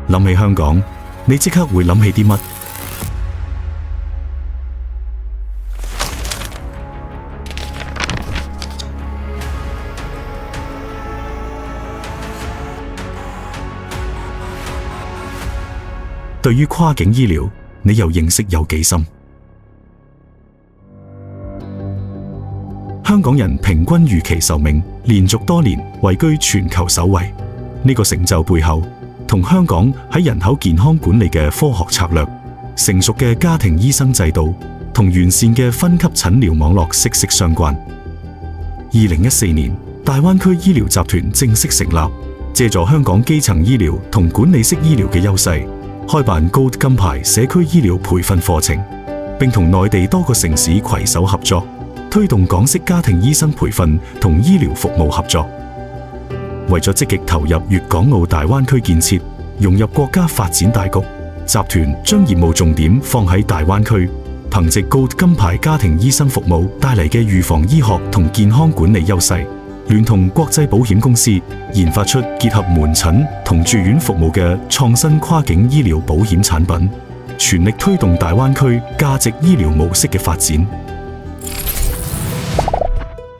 諗起香港，你即刻會諗起啲乜？對於跨境醫療，你又認識有幾深？香港人平均預期壽命連續多年位居全球首位，呢個成就背後同香港喺人口健康管理嘅科學策略、成熟嘅家庭醫生制度同完善嘅分級診療網絡息息相關。2014年，大灣區醫療集團正式成立，借助香港基層醫療同管理式醫療嘅優勢，開辦 Gold 金牌社區醫療培訓課程，並同內地多個城市攜手合作，推動港式家庭醫生培訓同醫療服務合作。為咗積極投入粵港澳大灣區建設，融入國家發展大局，集團將業務重點放喺大灣區，憑藉 Gold 金牌家庭醫生服務帶嚟嘅預防醫學同健康管理優勢，聯同國際保險公司研發出結合門診同住院服務嘅創新跨境醫療保險產品，全力推動大灣區價值醫療模式嘅發展。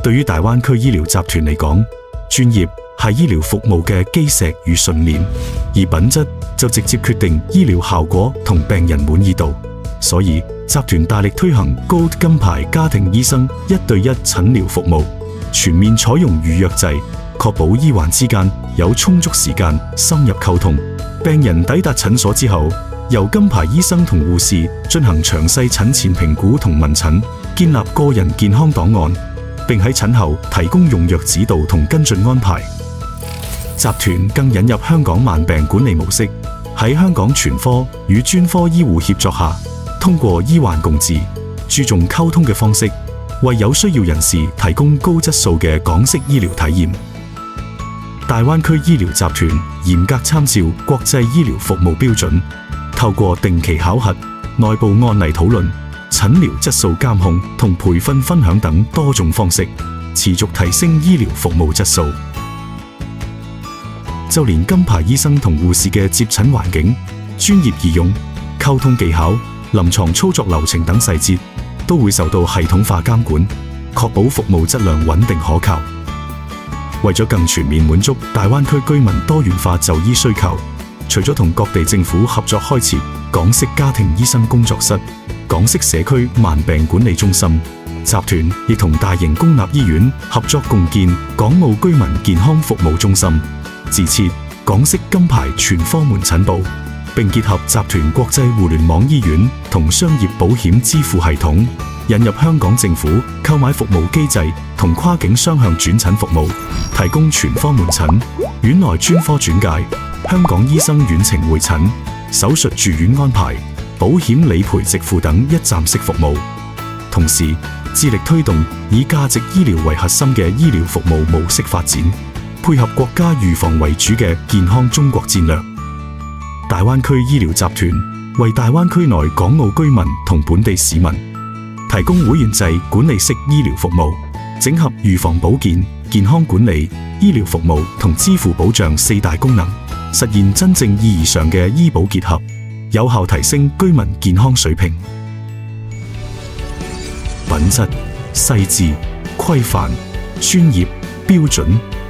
對於大灣區醫療集團嚟講，專業係醫療服務嘅基石與信念，而品質就直接決定醫療效果同病人滿意度。所以集團大力推行 Gold 金牌家庭醫生1對1診療服務，全面採用預約制，確保醫患之間有充足時間深入溝通。病人抵達診所之後，由金牌醫生同護士進行詳細診前評估同問診，建立個人健康檔案，並喺診後提供用藥指導同跟進安排。集團更引入香港慢病管理模式，喺香港全科與專科醫護協作下，通過醫患共治、注重溝通嘅方式，為有需要人士提供高質素嘅港式醫療體驗。大灣區醫療集團嚴格參照國際醫療服務標準，透過定期考核、內部案例討論、診療質素監控同培訓分享等多種方式，持續提升醫療服務質素。就連金牌醫生同護士嘅接診環境、專業儀容、溝通技巧、臨床操作流程等細節，都會受到系統化監管，確保服務質量穩定可靠。為咗更全面滿足大灣區居民多元化就醫需求，除咗同各地政府合作開設港式家庭醫生工作室、港式社區慢病管理中心，集團亦同大型公立醫院合作共建港澳居民健康服務中心，自設港式金牌全科門診部，並結合集團國際互聯網醫院同商業保險支付系統，引入香港政府購買服務機制同跨境雙向轉診服務，提供全科門診、院內專科轉介、香港醫生遠程會診、手術住院安排、保險理賠直付等一站式服務。同時致力推動以價值醫療為核心嘅醫療服務模式發展，配合國家預防為主嘅健康中國戰略。大灣區醫療集團為大灣區內港澳居民同本地市民提供會員制管理式醫療服務，整合預防保健、健康管理、醫療服務同支付保障4大功能，實現真正意義上嘅醫保結合，有效提升居民健康水平。品質、細緻、規範、專業、標準、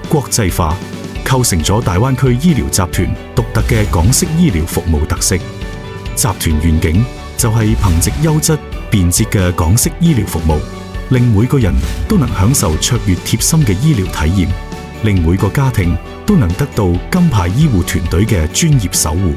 國際化，構成咗大灣區醫療集團獨特嘅港式醫療服務特色。集團願景就係憑藉優質、便捷嘅港式醫療服務，令每個人都能享受卓越貼心嘅醫療體驗，令每個家庭都能得到金牌醫護團隊嘅專業守護。